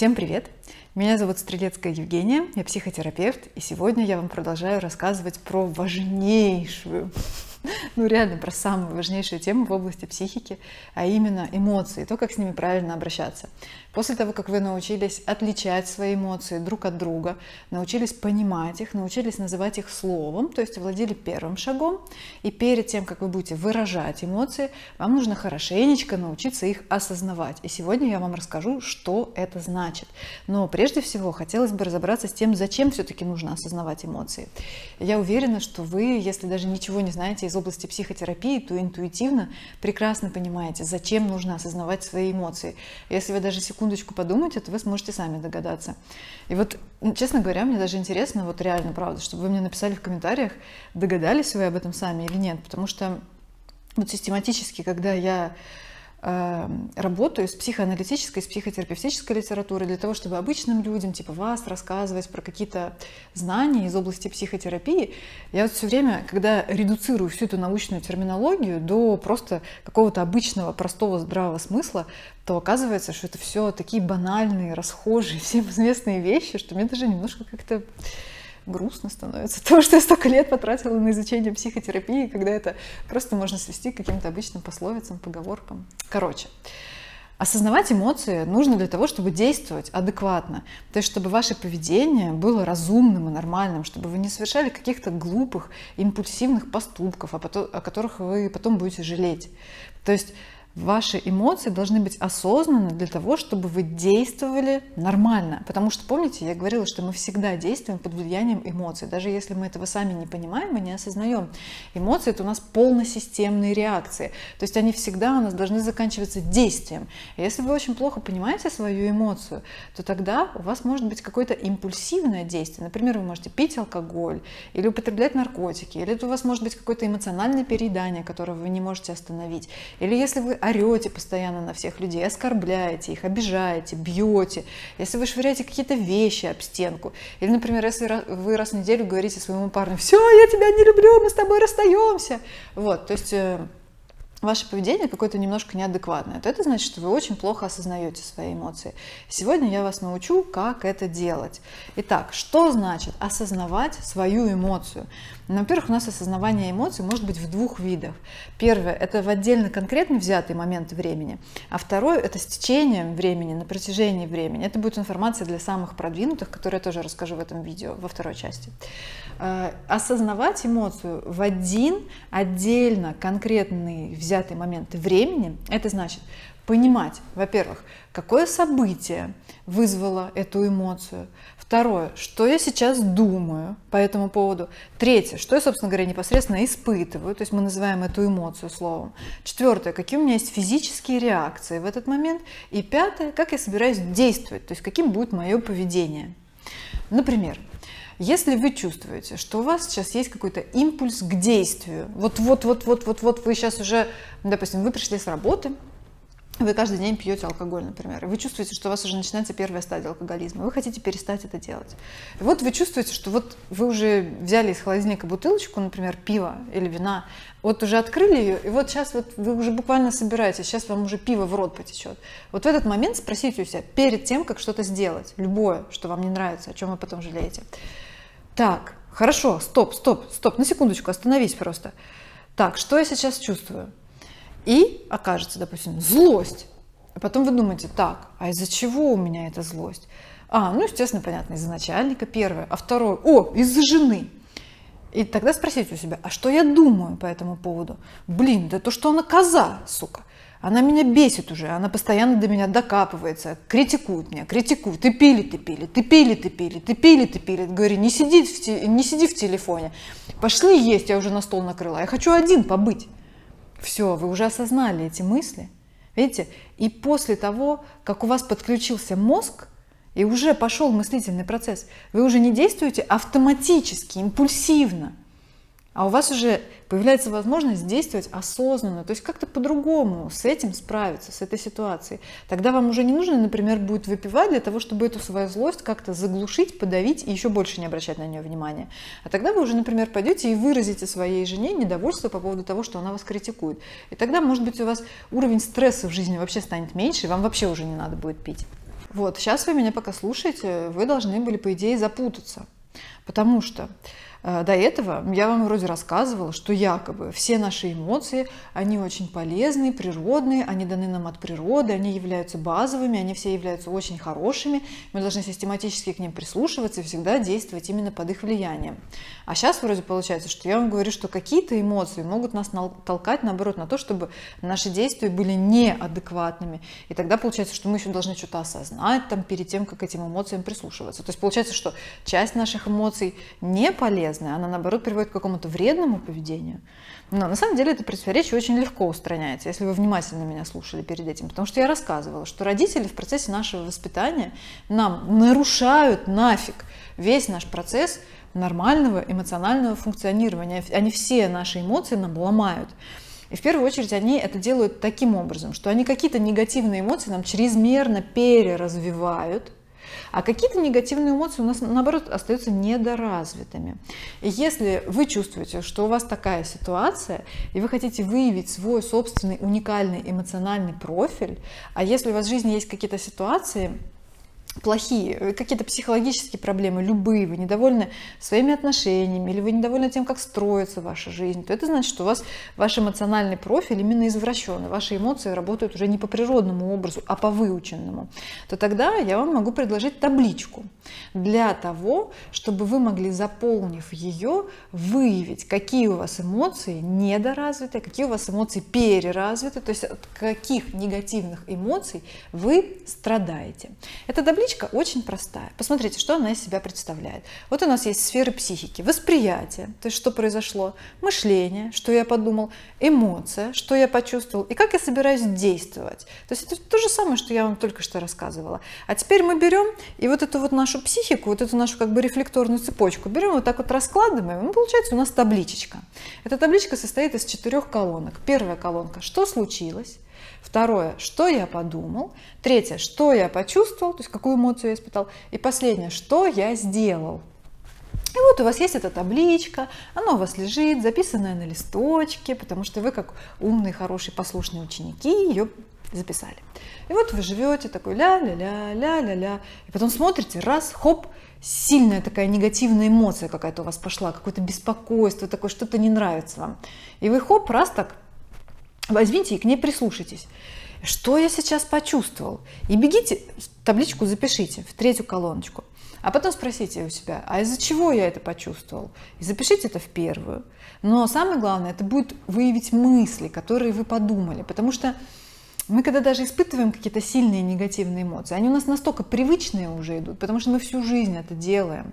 Всем привет! Меня зовут Стрелецкая Евгения, я психотерапевт, и сегодня я вам продолжаю рассказывать про важнейшую, реально про самую важнейшую тему в области психики, а именно эмоции, то, как с ними правильно обращаться. После того, как вы научились отличать свои эмоции друг от друга, научились понимать их, научились называть их словом, то есть овладели первым шагом, и перед тем, как вы будете выражать эмоции, вам нужно хорошенечко научиться их осознавать. И сегодня я вам расскажу, что это значит. Но прежде всего хотелось бы разобраться с тем, зачем все-таки нужно осознавать эмоции. Я уверена, что вы, если даже ничего не знаете из области психотерапии, то интуитивно прекрасно понимаете, зачем нужно осознавать свои эмоции. Если вы даже секундочку подумаете, то вы сможете сами догадаться. И вот, честно говоря, мне даже интересно, вот реально, правда, чтобы вы мне написали в комментариях, догадались вы об этом сами или нет, потому что вот систематически, когда я работаю с психоаналитической, с психотерапевтической литературой для того, чтобы обычным людям, типа вас, рассказывать про какие-то знания из области психотерапии, я вот все время, когда редуцирую всю эту научную терминологию до просто какого-то обычного, простого, здравого смысла, то оказывается, что это все такие банальные, расхожие, всем известные вещи, что мне даже немножко как-то грустно становится, потому что я столько лет потратила на изучение психотерапии, когда это просто можно свести к каким-то обычным пословицам, поговоркам. Короче, осознавать эмоции нужно для того, чтобы действовать адекватно, то есть чтобы ваше поведение было разумным и нормальным, чтобы вы не совершали каких-то глупых, импульсивных поступков, о которых вы потом будете жалеть. То есть ваши эмоции должны быть осознанны для того, чтобы вы действовали нормально. Потому что, помните, я говорила, что мы всегда действуем под влиянием эмоций. Даже если мы этого сами не понимаем и не осознаем. Эмоции — это у нас полносистемные реакции. То есть они всегда у нас должны заканчиваться действием. И если вы очень плохо понимаете свою эмоцию, то тогда у вас может быть какое-то импульсивное действие. Например, вы можете пить алкоголь или употреблять наркотики. Или у вас может быть какое-то эмоциональное переедание, которое вы не можете остановить. Или если вы орете постоянно на всех людей, оскорбляете их, обижаете, бьете, если вы швыряете какие-то вещи об стенку, или, например, если вы раз в неделю говорите своему парню: все, я тебя не люблю, мы с тобой расстаемся. Вот, то есть ваше поведение какое-то немножко неадекватное, то это значит, что вы очень плохо осознаете свои эмоции. Сегодня я вас научу, как это делать. Итак, что значит осознавать свою эмоцию? Во-первых, у нас осознавание эмоций может быть в двух видах. Первое — это в отдельно конкретно взятый момент времени, а второе — это с течением времени, на протяжении времени. Это будет информация для самых продвинутых, которую я тоже расскажу в этом видео, во второй части. Осознавать эмоцию в один отдельно конкретный взятый момент времени — это значит понимать, во-первых, какое событие вызвало эту эмоцию. Второе, что я сейчас думаю по этому поводу. Третье, что я, собственно говоря, непосредственно испытываю, то есть мы называем эту эмоцию словом. Четвертое, какие у меня есть физические реакции в этот момент. И пятое, как я собираюсь действовать, то есть каким будет мое поведение. Например, если вы чувствуете, что у вас сейчас есть какой-то импульс к действию, вот вы сейчас уже, допустим, вы пришли с работы, вы каждый день пьете алкоголь, например, и вы чувствуете, что у вас уже начинается первая стадия алкоголизма, вы хотите перестать это делать. И вот вы чувствуете, что вот вы уже взяли из холодильника бутылочку, например, пива или вина, вот уже открыли ее, и вот сейчас вот вы уже буквально собираетесь, сейчас вам уже пиво в рот потечет. Вот в этот момент спросите у себя, перед тем, как что-то сделать, любое, что вам не нравится, о чем вы потом жалеете. Так, хорошо, стоп, на секундочку, остановись просто. Так, что я сейчас чувствую? И окажется, допустим, злость. А потом вы думаете: так, а из-за чего у меня эта злость? Естественно, понятно, из-за начальника первое, а второе, из-за жены. И тогда спросите у себя: а что я думаю по этому поводу? Блин, да то, что она коза, сука. Она меня бесит уже, она постоянно до меня докапывается, критикует меня, критикует. Ты пили. Говорю, не сиди в телефоне. Пошли есть, я уже на стол накрыла. Я хочу один побыть. Все, вы уже осознали эти мысли. Видите? И после того, как у вас подключился мозг, и уже пошел мыслительный процесс, вы уже не действуете автоматически, импульсивно, а у вас уже появляется возможность действовать осознанно, то есть как-то по-другому с этим справиться, с этой ситуацией. Тогда вам уже не нужно, например, будет выпивать для того, чтобы эту свою злость как-то заглушить, подавить и еще больше не обращать на нее внимания. А тогда вы уже, например, пойдете и выразите своей жене недовольство по поводу того, что она вас критикует. И тогда, может быть, у вас уровень стресса в жизни вообще станет меньше, и вам вообще уже не надо будет пить. Вот, сейчас вы меня пока слушаете, вы должны были, по идее, запутаться, потому что до этого я вам вроде рассказывала, что якобы все наши эмоции, они очень полезные, природные, они даны нам от природы, они являются базовыми, они все являются очень хорошими, мы должны систематически к ним прислушиваться и всегда действовать именно под их влиянием. А сейчас вроде получается, что я вам говорю, что какие-то эмоции могут нас толкать, наоборот, на то, чтобы наши действия были неадекватными. И тогда получается, что мы еще должны что-то осознать там, перед тем, как к этим эмоциям прислушиваться. То есть получается, что часть наших эмоций не полезна, она наоборот приводит к какому-то вредному поведению. Но на самом деле это противоречие очень легко устраняется, если вы внимательно меня слушали перед этим, потому что я рассказывала, что родители в процессе нашего воспитания нам нарушают нафиг весь наш процесс нормального эмоционального функционирования. Они все наши эмоции нам ломают. И в первую очередь они это делают таким образом, что они какие-то негативные эмоции нам чрезмерно переразвивают, а какие-то негативные эмоции у нас, наоборот, остаются недоразвитыми. И если вы чувствуете, что у вас такая ситуация, и вы хотите выявить свой собственный уникальный эмоциональный профиль, а если у вас в жизни есть какие-то ситуации, плохие, какие-то психологические проблемы, любые, вы недовольны своими отношениями, или вы недовольны тем, как строится ваша жизнь, то это значит, что у вас ваш эмоциональный профиль именно извращен, ваши эмоции работают уже не по природному образу, а по выученному, то тогда я вам могу предложить табличку для того, чтобы вы могли, заполнив ее, выявить, какие у вас эмоции недоразвиты, какие у вас эмоции переразвиты, то есть от каких негативных эмоций вы страдаете. Это табличка очень простая. Посмотрите, что она из себя представляет. Вот у нас есть сферы психики. Восприятие, то есть что произошло, мышление, что я подумал, эмоция, что я почувствовал и как я собираюсь действовать. То есть это то же самое, что я вам только что рассказывала. А теперь мы берем и вот эту вот нашу психику, вот эту нашу как бы рефлекторную цепочку, берем вот так вот раскладываем, и получается у нас табличечка. Эта табличка состоит из 4 колонок. Первая колонка – что случилось? Второе, что я подумал. Третье, что я почувствовал, то есть какую эмоцию я испытал. И последнее, что я сделал. И вот у вас есть эта табличка, она у вас лежит, записанная на листочке, потому что вы, как умные, хорошие, послушные ученики, ее записали. И вот вы живете такой ля-ля-ля, ля-ля-ля, и потом смотрите, раз, хоп, сильная такая негативная эмоция какая-то у вас пошла, какое-то беспокойство, такое, что-то не нравится вам. И вы, хоп, раз так, возьмите и к ней прислушайтесь. Что я сейчас почувствовал? И бегите, табличку запишите в 3-ю колоночку. А потом спросите у себя, а из-за чего я это почувствовал? И запишите это в 1-ю. Но самое главное, это будет выявить мысли, которые вы подумали. Потому что мы, когда даже испытываем какие-то сильные негативные эмоции, они у нас настолько привычные уже идут, потому что мы всю жизнь это делаем.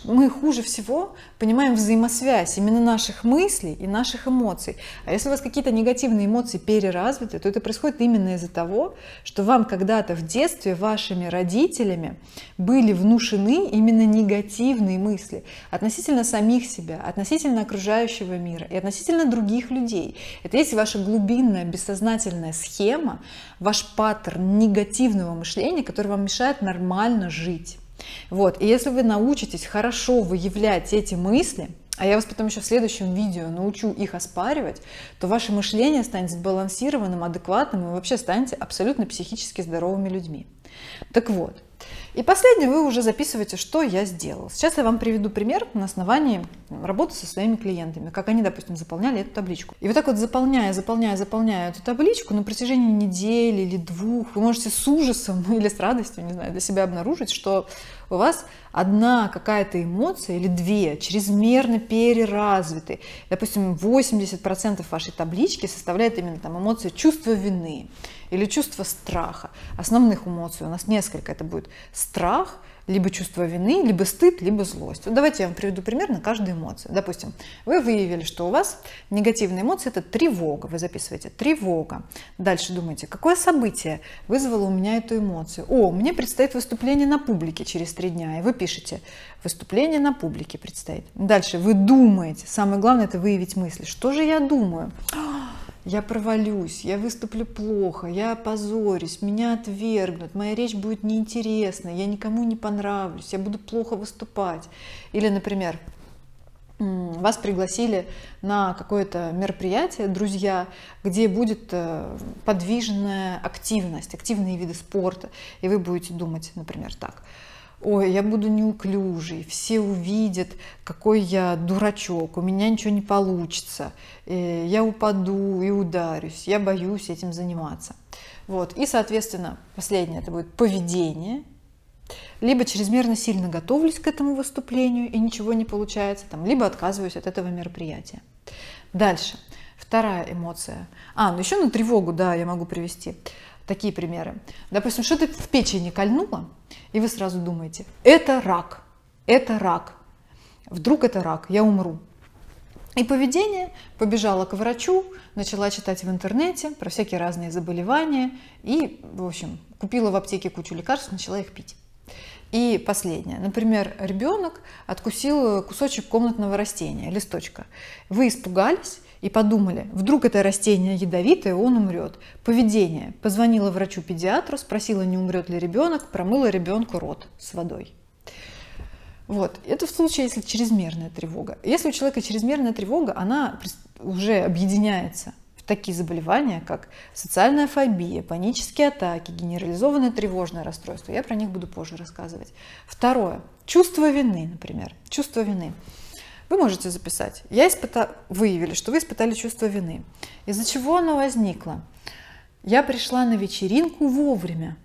Мы хуже всего понимаем взаимосвязь именно наших мыслей и наших эмоций. А если у вас какие-то негативные эмоции переразвиты, то это происходит именно из-за того, что вам когда-то в детстве вашими родителями были внушены именно негативные мысли относительно самих себя, относительно окружающего мира и относительно других людей. Это есть ваша глубинная бессознательная схема, ваш паттерн негативного мышления, который вам мешает нормально жить. Вот. И если вы научитесь хорошо выявлять эти мысли, а я вас потом еще в следующем видео научу их оспаривать, то ваше мышление станет сбалансированным, адекватным, и вы вообще станете абсолютно психически здоровыми людьми. Так вот. И последнее, вы уже записываете, что я сделал. Сейчас я вам приведу пример на основании работы со своими клиентами, как они, допустим, заполняли эту табличку. И вот так вот заполняя эту табличку на протяжении недели или 2, вы можете с ужасом или с радостью, не знаю, для себя обнаружить, что у вас одна какая-то эмоция или 2 чрезмерно переразвиты. Допустим, 80% вашей таблички составляет именно там эмоция чувства вины или чувство страха. Основных эмоций у нас несколько. Это будет страх, либо чувство вины, либо стыд, либо злость. Вот давайте я вам приведу пример на каждую эмоцию. Допустим, вы выявили, что у вас негативные эмоции – это тревога. Вы записываете тревога. Дальше думаете, какое событие вызвало у меня эту эмоцию? О, мне предстоит выступление на публике через 3 дня. И вы пишете, выступление на публике предстоит. Дальше вы думаете. Самое главное – это выявить мысли. Что же я думаю? Я провалюсь, я выступлю плохо, я опозорюсь, меня отвергнут, моя речь будет неинтересной, я никому не понравлюсь, я буду плохо выступать. Или, например, вас пригласили на какое-то мероприятие, друзья, где будет подвижная активность, активные виды спорта, и вы будете думать, например, так: ой, я буду неуклюжий, все увидят, какой я дурачок, у меня ничего не получится, я упаду и ударюсь, я боюсь этим заниматься. Вот. И, соответственно, последнее — это будет поведение. Либо чрезмерно сильно готовлюсь к этому выступлению и ничего не получается, либо отказываюсь от этого мероприятия. Дальше. Вторая эмоция. Ну еще на тревогу, да, я могу привести такие примеры. Допустим, что-то в печени кольнуло, и вы сразу думаете: это рак, это рак. Вдруг это рак, я умру. И поведение: побежала к врачу, начала читать в интернете про всякие разные заболевания и, в общем, купила в аптеке кучу лекарств, начала их пить. И последнее. Например, ребенок откусил кусочек комнатного растения, листочка. Вы испугались и подумали: вдруг это растение ядовитое, он умрет. Поведение: позвонила врачу-педиатру, спросила, не умрет ли ребенок, промыла ребенку рот с водой. Вот. Это в случае, если чрезмерная тревога. Если у человека чрезмерная тревога, она уже объединяется в такие заболевания, как социальная фобия, панические атаки, генерализованное тревожное расстройство. Я про них буду позже рассказывать. Второе. Чувство вины, например. Чувство вины. Вы можете записать. Выявили, что вы испытали чувство вины. Из-за чего оно возникло? Я пришла на вечеринку вовремя.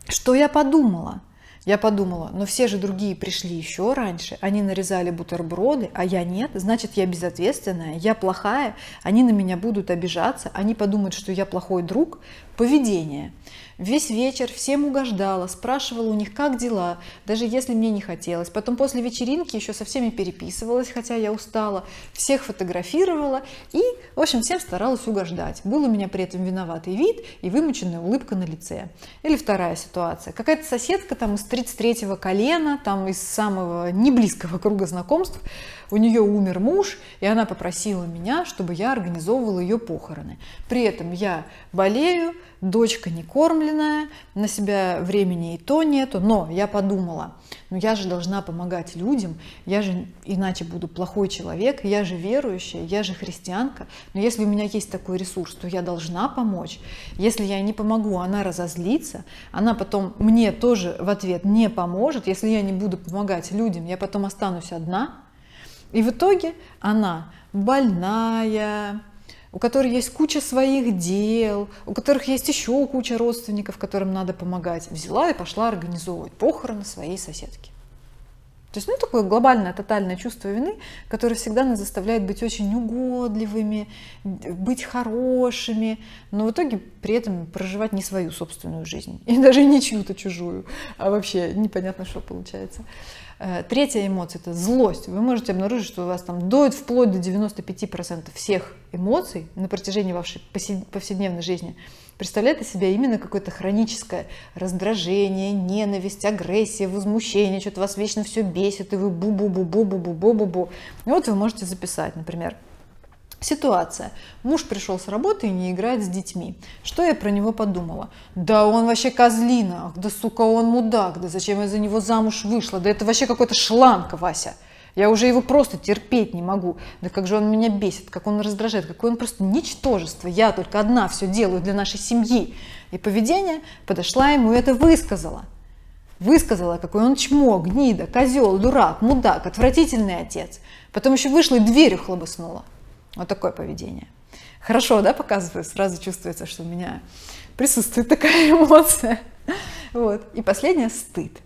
Что я подумала? Я подумала: но все же другие пришли еще раньше, они нарезали бутерброды, а я нет, значит, я безответственная, я плохая, они на меня будут обижаться, они подумают, что я плохой друг. Поведение: весь вечер всем угождала, спрашивала у них, как дела, даже если мне не хотелось. Потом после вечеринки еще со всеми переписывалась, хотя я устала, всех фотографировала и, в общем, всем старалась угождать. Был у меня при этом виноватый вид и вымученная улыбка на лице. Или вторая ситуация. Какая-то соседка из 33-го колена, из самого неблизкого круга знакомств, у нее умер муж, и она попросила меня, чтобы я организовывала ее похороны. При этом я болею, дочка не кормленная, на себя времени и то нету, но я подумала: я же должна помогать людям, я же иначе буду плохой человек, я же верующая, я же христианка, но если у меня есть такой ресурс, то я должна помочь. Если я не помогу, она разозлится, она потом мне тоже в ответ не поможет. Если я не буду помогать людям, я потом останусь одна. И в итоге она больная, у которой есть куча своих дел, у которых есть еще куча родственников, которым надо помогать, взяла и пошла организовывать похороны своей соседки. То есть, такое глобальное, тотальное чувство вины, которое всегда нас заставляет быть очень угодливыми, быть хорошими, но в итоге при этом проживать не свою собственную жизнь, и даже не чью-то чужую, а вообще непонятно, что получается. Третья эмоция — это злость. Вы можете обнаружить, что у вас дует вплоть до 95% всех эмоций на протяжении вашей повседневной жизни представляет из себя именно какое-то хроническое раздражение, ненависть, агрессия, возмущение, что-то вас вечно все бесит, и вы бу-бу-бу-бу-бу-бу-бу-бу. И вот вы можете записать, например, ситуация. Муж пришел с работы и не играет с детьми. Что я про него подумала? Да он вообще козлина, ах, да сука, он мудак, да зачем я за него замуж вышла, да это вообще какой-то шланг, Вася. Я уже его просто терпеть не могу. Да как же он меня бесит, как он раздражает, какое он просто ничтожество. Я только одна все делаю для нашей семьи. И поведение подошла ему и это высказала. Высказала, какой он чмо, гнида, козел, дурак, мудак, отвратительный отец. Потом еще вышла и дверью хлобыснула. Вот такое поведение. Хорошо, да, показываю, сразу чувствуется, что у меня присутствует такая эмоция. Вот. И последнее — стыд.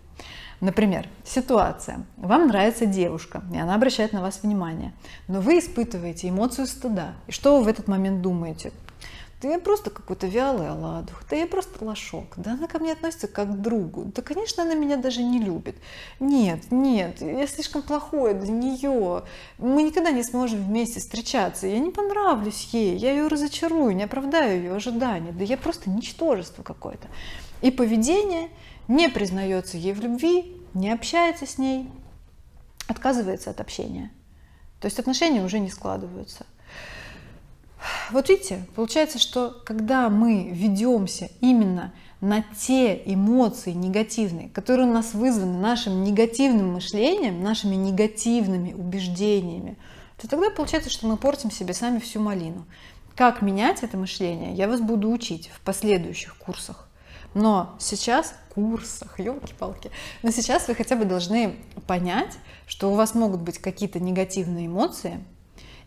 Например, ситуация. Вам нравится девушка, и она обращает на вас внимание, но вы испытываете эмоцию стыда. И что вы в этот момент думаете? Да я просто какой-то вялый оладух, да я просто лошок, да она ко мне относится как к другу, да, конечно, она меня даже не любит. Нет, я слишком плохой для нее, мы никогда не сможем вместе встречаться, я не понравлюсь ей, я ее разочарую, не оправдаю ее ожидания, да я просто ничтожество какое-то. И поведение: не признается ей в любви, не общается с ней, отказывается от общения. То есть отношения уже не складываются. Вот видите, получается, что когда мы ведемся именно на те эмоции негативные, которые у нас вызваны нашим негативным мышлением, нашими негативными убеждениями, то тогда получается, что мы портим себе сами всю малину. Как менять это мышление, я вас буду учить в последующих курсах. Но сейчас, елки-палки, но сейчас вы хотя бы должны понять, что у вас могут быть какие-то негативные эмоции,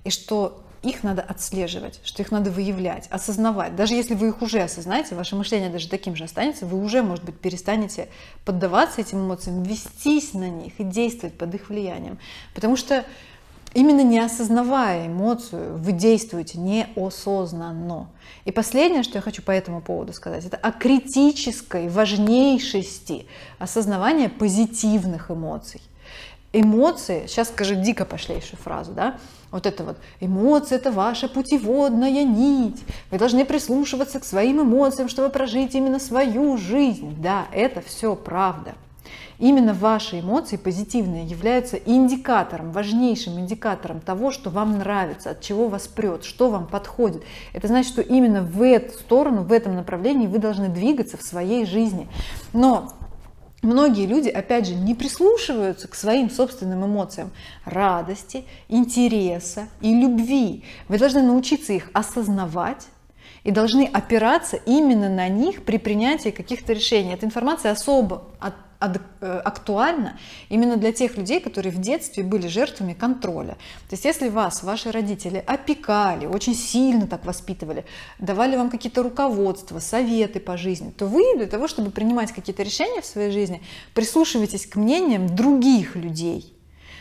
и что их надо отслеживать, что их надо выявлять, осознавать. Даже если вы их уже осознаете, ваше мышление даже таким же останется, вы уже, может быть, перестанете поддаваться этим эмоциям, вестись на них и действовать под их влиянием. Потому что именно не осознавая эмоцию, вы действуете неосознанно. И последнее, что я хочу по этому поводу сказать, это о критической важнейшести осознавания позитивных эмоций. Эмоции, сейчас скажу дико пошлейшую фразу, да, вот это вот, эмоции — это ваша путеводная нить, вы должны прислушиваться к своим эмоциям, чтобы прожить именно свою жизнь. Да, это все правда. Именно ваши эмоции позитивные являются индикатором, важнейшим индикатором того, что вам нравится, от чего вас прет, что вам подходит. Это значит, что именно в эту сторону, в этом направлении вы должны двигаться в своей жизни. Но многие люди, опять же, не прислушиваются к своим собственным эмоциям радости, интереса и любви. Вы должны научиться их осознавать и должны опираться именно на них при принятии каких-то решений. Эта информация особо актуальна именно для тех людей, которые в детстве были жертвами контроля. То есть если вас ваши родители опекали, очень сильно так воспитывали, давали вам какие-то руководства, советы по жизни, то вы для того, чтобы принимать какие-то решения в своей жизни, прислушивайтесь к мнениям других людей.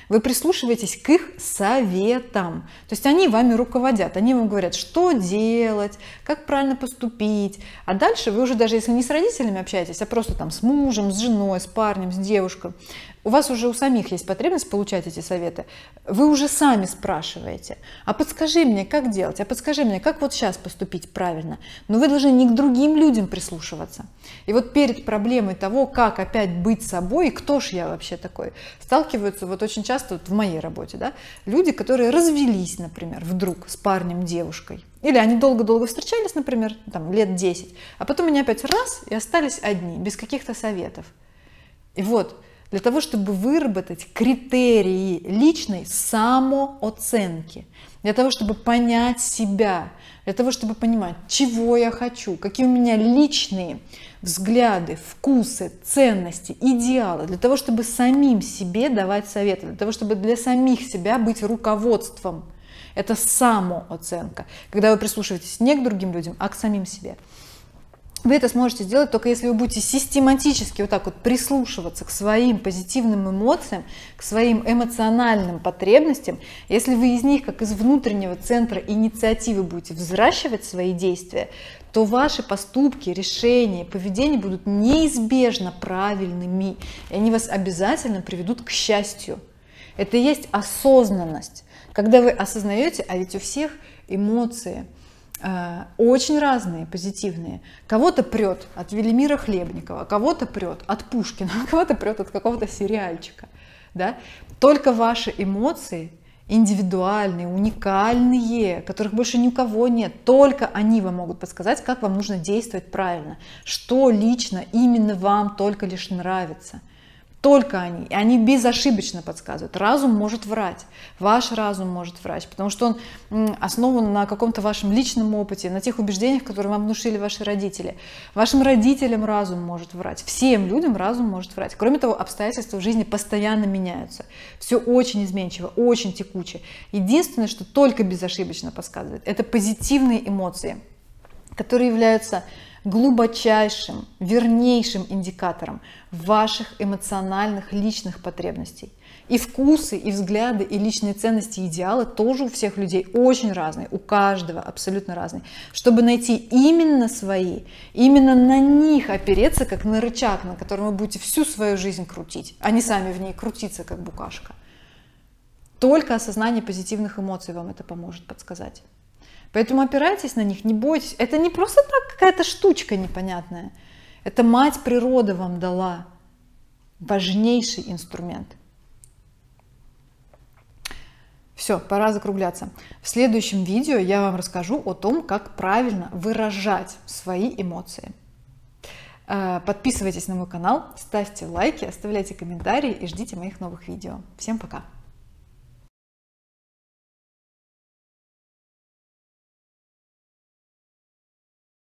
Вы прислушиваетесь к их советам, то есть они вами руководят, они вам говорят, что делать, как правильно поступить, а дальше вы уже, даже если не с родителями общаетесь, а просто там с мужем, с женой, с парнем, с девушкой, у вас уже у самих есть потребность получать эти советы, вы уже сами спрашиваете, а подскажи мне, как делать, а подскажи мне, как вот сейчас поступить правильно. Но вы должны не к другим людям прислушиваться. И вот перед проблемой того, как опять быть собой, и кто ж я вообще такой, сталкиваются вот очень часто вот в моей работе, да, люди, которые развелись, например, вдруг с парнем, девушкой, или они долго-долго встречались, например, там, лет 10, а потом они опять раз и остались одни, без каких-то советов. И вот для того, чтобы выработать критерии личной самооценки, для того, чтобы понять себя, для того, чтобы понимать, чего я хочу, какие у меня личные взгляды, вкусы, ценности, идеалы, для того, чтобы самим себе давать советы, для того, чтобы для самих себя быть руководством. Это самооценка, когда вы прислушиваетесь не к другим людям, а к самим себе. Вы это сможете сделать только если вы будете систематически вот так вот прислушиваться к своим позитивным эмоциям, к своим эмоциональным потребностям. Если вы из них, как из внутреннего центра инициативы, будете взращивать свои действия, то ваши поступки, решения, поведение будут неизбежно правильными, и они вас обязательно приведут к счастью. Это и есть осознанность. Когда вы осознаете, а ведь у всех эмоции очень разные, позитивные. Кого-то прет от Велимира Хлебникова, кого-то прет от Пушкина, кого-то прет от какого-то сериальчика. Да? Только ваши эмоции индивидуальные, уникальные, которых больше ни у кого нет, только они вам могут подсказать, как вам нужно действовать правильно, что лично именно вам только лишь нравится. Только они. И они безошибочно подсказывают. Разум может врать. Ваш разум может врать, потому что он основан на каком-то вашем личном опыте, на тех убеждениях, которые вам внушили ваши родители. Вашим родителям разум может врать. Всем людям разум может врать. Кроме того, обстоятельства в жизни постоянно меняются. Все очень изменчиво, очень текуче. Единственное, что только безошибочно подсказывает, это позитивные эмоции, которые являются глубочайшим, вернейшим индикатором ваших эмоциональных личных потребностей. И вкусы, и взгляды, и личные ценности, и идеалы тоже у всех людей очень разные, у каждого абсолютно разные. Чтобы найти именно свои, именно на них опереться, как на рычаг, на котором вы будете всю свою жизнь крутить, а не сами в ней крутиться, как букашка. Только осознание позитивных эмоций вам это поможет подсказать. Поэтому опирайтесь на них, не бойтесь. Это не просто так какая-то штучка непонятная. Это мать природа вам дала важнейший инструмент. Все, пора закругляться. В следующем видео я вам расскажу о том, как правильно выражать свои эмоции. Подписывайтесь на мой канал, ставьте лайки, оставляйте комментарии и ждите моих новых видео. Всем пока!